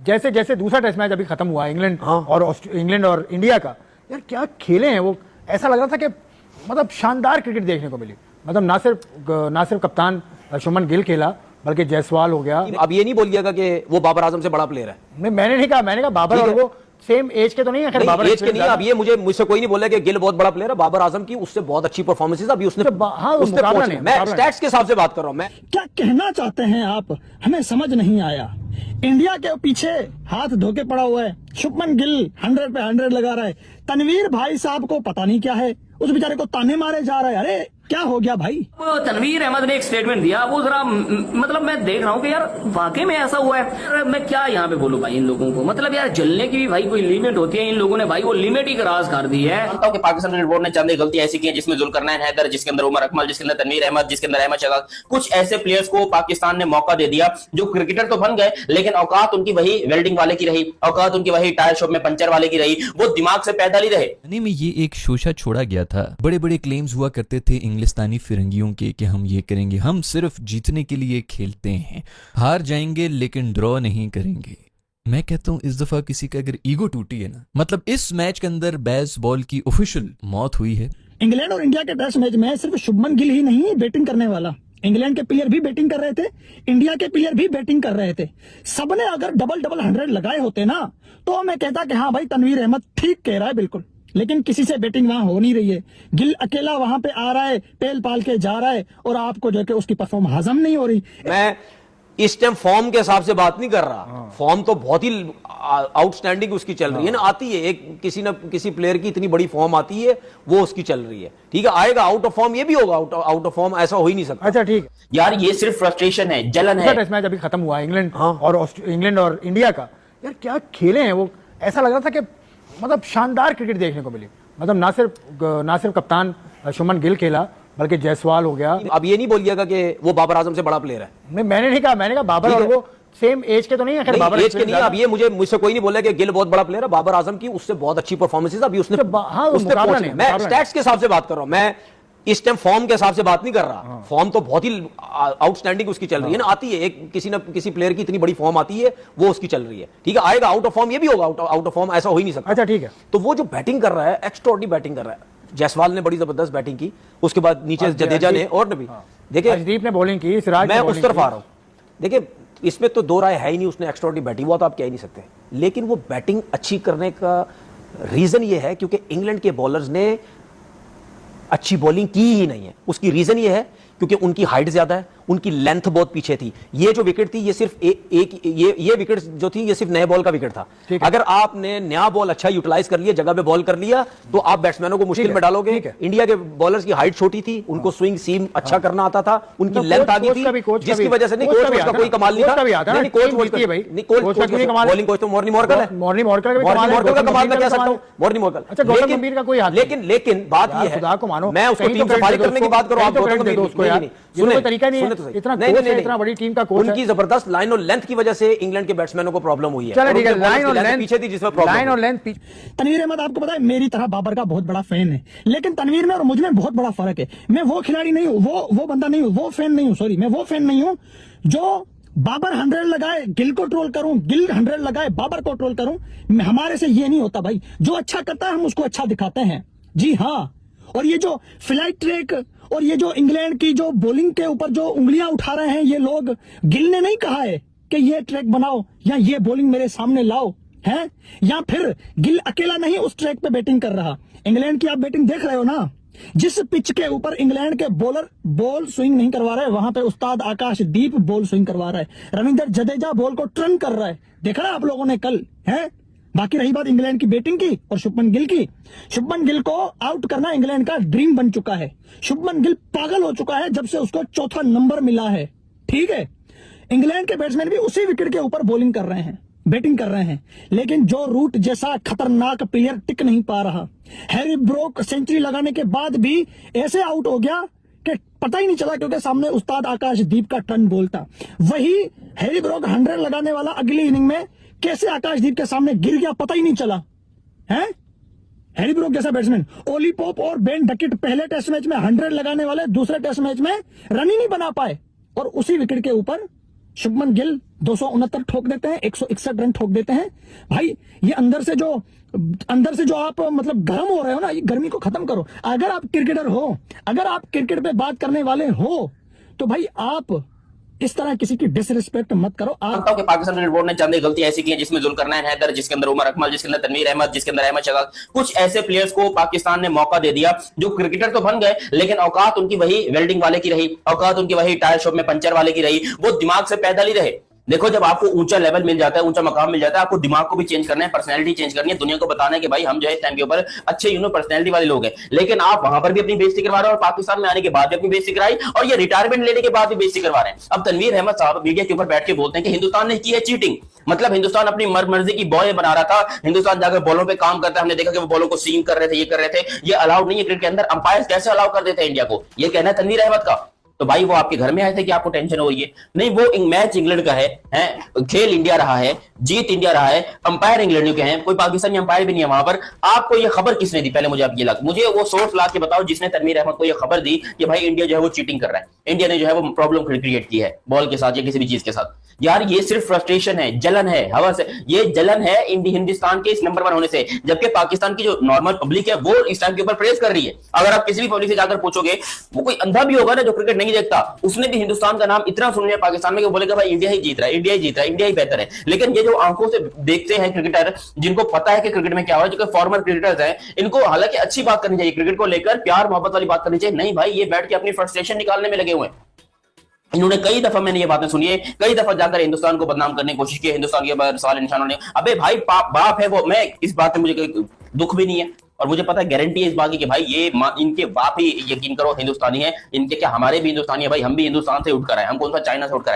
जैसे जैसे दूसरा टेस्ट मैच अभी खत्म हुआ इंग्लैंड और इंडिया का, यार क्या खेले हैं वो। ऐसा लग रहा था कि मतलब शानदार क्रिकेट देखने को मिली। मतलब ना सिर्फ कप्तान शुभमन गिल खेला, बल्कि जायसवाल हो गया। अब ये नहीं बोलिएगा कि वो बाबर आजम से बड़ा प्लेयर है। मैंने नहीं कहा, मैंने कहा बाबर और वो सेम एज के तो नहीं है। खैर बाबर एज के नहीं है। अब ये मुझसे कोई नहीं बोला कि गिल बहुत बड़ा प्लेयर है। बाबर आजम की उससे बहुत अच्छी परफॉर्मेंस अभी उसने मैं स्टैट्स के हिसाब से बात कर रहा हूं। मैं क्या कहना चाहते हैं आप, हमें समझ नहीं आया। इंडिया के पीछे हाथ धोके पड़ा हुआ है, शुभमन गिल 100 पे 100 लगा रहा है। तनवीर भाई साहब को पता नहीं क्या है, उस बेचारे को ताने मारे जा रहा है। अरे क्या हो गया भाई। तनवीर अहमद ने एक स्टेटमेंट दिया, वो जरा मतलब मैं देख रहा हूँ कि यार वाकई में ऐसा हुआ है। मैं क्या यहाँ पे बोलूँ भाई इन लोगों को, मतलब यार जलने की भी भाई कोई लिमिट होती है। इन लोगों ने भाई वो लिमिट ही क्रॉस कर दी है। मानता हूं कि पाकिस्तान क्रिकेट बोर्ड ने चंद गलतियां ऐसी की हैं जिसमें जुल्करनैन हैदर, जिसके अंदर उमर अकमल, जिसके अंदर तनवीर अहमद, जिसके अंदर अहमद शहबाज, कुछ ऐसे प्लेयर्स को पाकिस्तान ने मौका दे दिया जो क्रिकेटर तो बन गए, लेकिन औकात उनकी वही वेल्डिंग वाले की रही, औकात उनकी वही टायर शॉप में पंचर वाले की रही, वो दिमाग से पैदा नहीं रहे। में ये एक शोशा छोड़ा गया था। बड़े बड़े क्लेम्स हुआ करते थे इंग्लिस्तानी फिरंगियों के कि हम ये करेंगे, हम सिर्फ जीतने के लिए खेलते हैं, हार जाएंगे लेकिन ड्रॉ नहीं करेंगे। मैं कहता हूं इस दफा किसी का अगर ईगो टूटी है ना, मतलब इस मैच के अंदर बैस बॉल की ऑफिशियल मौत हुई है। इंग्लैंड और इंडिया के टेस्ट मैच में सिर्फ शुभमन गिल ही नहीं बैटिंग करने वाला, इंग्लैंड के प्लेयर भी बैटिंग कर रहे थे, इंडिया के प्लेयर भी बैटिंग कर रहे थे। सबने अगर डबल 100 लगाए होते ना, तो मैं कहता कि हाँ भाई तनवीर अहमद ठीक कह रहा है बिल्कुल, लेकिन किसी से बैटिंग वहां हो नहीं रही है। गिल अकेला वहां पे आ रहा है, पेल पाल के जा रहा है, और आपको जो है कि उसकी परफॉर्म हजम नहीं हो रही। मैं इस टाइम फॉर्म के हिसाब से बात नहीं कर रहा। फॉर्म तो बहुत ही आउटस्टैंडिंग उसकी चल रही है ना, आती है एक किसी प्लेयर की इतनी बड़ी फॉर्म आती है, वो उसकी चल रही है। ठीक है, आएगा आउट ऑफ फॉर्म, ये भी होगा आउट ऑफ फॉर्म, ऐसा हो ही नहीं सकता। अच्छा ठीक यार ये सिर्फ फ्रस्ट्रेशन है, जलन है। टेस्ट मैच अभी खत्म हुआ इंग्लैंड और इंडिया का, यार क्या खेले हैं वो। ऐसा लग रहा था कि मतलब शानदार क्रिकेट देखने को मिली। मतलब ना सिर्फ कप्तान शुभमन गिल खेला, बल्कि जायसवाल हो गया। अब ये नहीं बोलिएगा कि वो बाबर आजम से बड़ा प्लेयर है। मैंने नहीं कहा, मैंने कहा बाबर और वो सेम एज के तो नहीं है। खैर बाबर एज के नहीं है। अब ये मुझसे कोई नहीं बोला कि गिल बहुत बड़ा प्लेयर है। बाबर आजम की उससे बहुत अच्छी परफॉर्मेंस अभी उसने मैं स्टैट्स के हिसाब से बात कर रहा हूं। मैं इस टाइम फॉर्म के हिसाब से बात नहीं कर रहा। फॉर्म तो बहुत ही आउटस्टैंडिंग उसकी चल रही है ना, आती है एक किसी प्लेयर की इतनी बड़ी फॉर्म आती है, वो उसकी चल रही है। ठीक है, आएगा आउट ऑफ फॉर्म, ये भी होगा आउट ऑफ फॉर्म, ऐसा हो ही नहीं सकता। अच्छा ठीक है, तो वो जो बैटिंग कर रहा है, एक्स्ट्राऑर्डिनरी बैटिंग कर रहा है। जायसवाल ने बड़ी जबरदस्त बैटिंग की, उसके बाद नीचे जडेजा ने और भी देखिए, हरदीप ने बॉलिंग की, सिराज मैं उस तरफ आ रहा हूं। देखिए इसमें तो दो राय है ही नहीं, उसने एक्स्ट्राऑर्डिनरी बैटिंग, वो तो आप कह ही नहीं सकते। लेकिन वो बैटिंग अच्छी करने का रीजन ये है क्योंकि इंग्लैंड के बॉलर्स ने अच्छी बॉलिंग की ही नहीं है। उसकी रीजन ये है क्योंकि उनकी हाइट ज्यादा है, उनकी लेंथ बहुत पीछे थी। ये जो विकेट थी, ये सिर्फ ये विकेट जो थी, ये सिर्फ नए बॉल का विकेट था। अगर आपने नया बॉल अच्छा यूटिलाइज कर लिया, जगह पे बॉल कर लिया, तो आप बैट्समैनों को मुश्किल में डालोगे। इंडिया के बॉलर्स की हाइट छोटी थी, उनको स्विंग सीम अच्छा करना आता था, उनकी लेंथ आ गई थी, जिसकी वजह से नहीं कोच का कोई कमाल नहीं था। नहीं कोच बॉलिंग कोच तो मॉर्निंग मॉर्कल है। मॉर्निंग मॉर्कल का कमाल मैं कह सकता हूं, मॉर्निंग मॉर्कल। लेकिन बात यह है, मैं उसको टीम से फारिग करने की बात करूं, आप सुने तरीका नहीं है। इतना बड़ी टीम का कोच, उनकी जबरदस्त लाइन और लेंथ की वजह से इंग्लैंड के बैट्समैनों को प्रॉब्लम हुई है। चलो ठीक है, लाइन और लेंथ पीछे थी, जिसमें प्रॉब्लम लाइन और लेंथ। तनवीर अहमद आपको पता है मेरी तरह बाबर का बहुत बड़ा फैन है, लेकिन तनवीर में और मुझ में बहुत बड़ा फर्क है। मैं वो खिलाड़ी नहीं हूं, वो बंदा नहीं हूं, वो फैन नहीं हूं, सॉरी, मैं वो फैन नहीं हूं जो बाबर 100 लगाए गिल को ट्रोल करूं, गिल 100 लगाए बाबर को ट्रोल करूं। हमारे से ये नहीं होता भाई। जो अच्छा करता है हम उसको अच्छा दिखाते हैं। जी हाँ, और ये जो फ्लाइट ट्रैक और ये जो इंग्लैंड की जो बॉलिंग के ऊपर जो उंगलियां उठा रहे हैं ये लोग, गिल ने नहीं कहा है कि ये ट्रैक बनाओ या ये बॉलिंग मेरे सामने लाओ, है? या फिर गिल अकेला नहीं उस ट्रैक पे बैटिंग कर रहा। इंग्लैंड की आप बैटिंग देख रहे हो ना, जिस पिच के ऊपर इंग्लैंड के बॉलर बॉल स्विंग नहीं करवा रहे, वहां पे उस्ताद आकाशदीप बॉल स्विंग करवा रहा है, रविंद्र जडेजा बॉल को टर्न कर रहा है। देखा ना आप लोगों ने कल, है? बाकी रही बात इंग्लैंड की बैटिंग की और शुभमन गिल की, शुभमन गिल को आउट करना इंग्लैंड का ड्रीम बन चुका है। शुभमन गिल पागल हो चुका है जब से उसको चौथा नंबर मिला है। ठीक है, इंग्लैंड के बैट्समैन भी उसी विकेट के ऊपर बॉलिंग कर रहे हैं, बैटिंग कर रहे हैं, लेकिन जो रूट जैसा खतरनाक प्लेयर टिक नहीं पा रहा। हैरी ब्रोक सेंचुरी लगाने के बाद भी ऐसे आउट हो गया कि पता ही नहीं चला, क्योंकि सामने उस्ताद आकाशदीप का टर्न बॉल था। वही हैरी ब्रोक 100 लगाने वाला अगली इनिंग में कैसे आकाशदीप के सामने गिर गया, पता ही नहीं चला है। हैरी ब्रोक जैसा बैट्समैन, ओली पोप और बेन डकिट पहले टेस्ट मैच में 100 लगाने वाले दूसरे टेस्ट मैच में रन ही नहीं बना पाए, और उसी विकेट के ऊपर शुभमन गिल 269 ठोक देते हैं, 161 रन ठोक देते हैं। भाई ये अंदर से जो आप मतलब गर्म हो रहे हो ना, ये गर्मी को खत्म करो। अगर आप क्रिकेटर हो, अगर आप क्रिकेट पे बात करने वाले हो, तो भाई आप इस तरह किसी की डिसरिस्पेक्ट मत करो। आप मानता हूं कि पाकिस्तान क्रिकेट बोर्ड ने चंद गलती ऐसी की है जिसमें जुल्करनैन हैदर, जिसके अंदर उमर अकमल, जिसके अंदर तनवीर अहमद, जिसके अंदर अहमद शहजाद, कुछ ऐसे प्लेयर्स को पाकिस्तान ने मौका दे दिया जो क्रिकेटर तो बन गए, लेकिन औकात उनकी वही वेल्डिंग वाले की रही, औकात उनकी वही टायर शॉप में पंचर वाले की रही, वो दिमाग से पैदल ही रहे। देखो, जब आपको ऊंचा लेवल मिल जाता है, ऊंचा मकाम मिल जाता है, आपको दिमाग को भी चेंज करना है, पर्सनैलिटी चेंज करनी है, दुनिया को बताना है कि भाई हम जो है इस टाइम के ऊपर अच्छे पर्सनैलिटी वाले लोग हैं। लेकिन आप वहां पर भी अपनी बेइज्जती करवा रहे हो और पाकिस्तान में आने के बाद भी अपनी बेइज्जती कराई, और ये रिटायरमेंट लेने के बाद भी बेइज्जती करवा रहे हैं। अब तनवीर अहमद साहब मीडिया के ऊपर बैठ के बोलते हैं कि हिंदुस्तान ने की है चीटिंग, मतलब हिंदुस्तान अपनी मर्जी की बॉय बना रहा था, हिंदुस्तान जाकर बॉलों पे काम करता है, हमने देखा कि वो बॉलों को सीम कर रहे थे, ये कर रहे थे, ये अलाउड नहीं है क्रिकेट के अंदर। अंपायर कैसे अलाउ कर देते हैं इंडिया को, ये कहना है तनवीर अहमद का। तो भाई वो आपके घर में आए थे कि आपको टेंशन हो रही है? नहीं, वो मैच इंग्लैंड का है, खेल इंडिया रहा है, जीत इंडिया रहा है, अंपायर इंग्लैंड के हैं, कोई पाकिस्तानी अंपायर भी नहीं है वहां पर। आपको ये खबर किसने दी? पहले मुझे आप ये लगा, मुझे वो सोर्स ला के बताओ जिसने तनवीर अहमद को ये खबर दी कि भाई इंडिया जो है वो चीटिंग कर रहा है, इंडिया ने जो है वो प्रॉब्लम क्रिएट की है बॉल के साथ या किसी भी चीज के साथ। यार ये सिर्फ फ्रस्ट्रेशन है, जलन है, हवस है, ये जलन है हिंदुस्तान के इस नंबर 1 होने से, जबकि पाकिस्तान की जो नॉर्मल पब्लिक है वो इस टाइम के ऊपर प्रेस कर रही है। अगर आप किसी भी पब्लिक से जाकर पूछोगे, वो कोई अंधा भी होगा ना जो क्रिकेट नहीं देखता, उसने भी हिंदुस्तान का नाम इतना सुन लिया पाकिस्तान में कि बोलेगा भाई इंडिया ही जीत रहा है, इंडिया ही जीत रहा है, इंडिया ही बेहतर है। लेकिन ये जो आंखों से देखते हैं क्रिकेटर, जिनको पता है कि क्रिकेट में क्या हो रहा है, जो फॉर्मर क्रिकेटर्स हैं, इनको हालांकि अच्छी बात करनी चाहिए, क्रिकेट को लेकर प्यार मोहब्बत वाली बात करनी चाहिए। नहीं भाई, ये बैठ के अपनी फ्रस्ट्रेशन निकालने में लगे हुए हैं। इन्होंने कई दफा, मैंने ये बातें सुनी है, कई दफा जाकर हिंदुस्तान को बदनाम करने की कोशिश की, हिंदुस्तान के सवाल निशानों ने। अबे भाई बाप है वो, मैं इस बात में मुझे कोई दुख भी नहीं है, और मुझे पता है, गारंटी है इस बात की कि भाई ये इनके बाप ही, यकीन करो, हिंदुस्तानी है। इनके क्या, हमारे भी हिंदुस्तानी है भाई, हम भी हिंदुस्तान से उठकर आए, हम कौन सा चाइना से उठकर आए।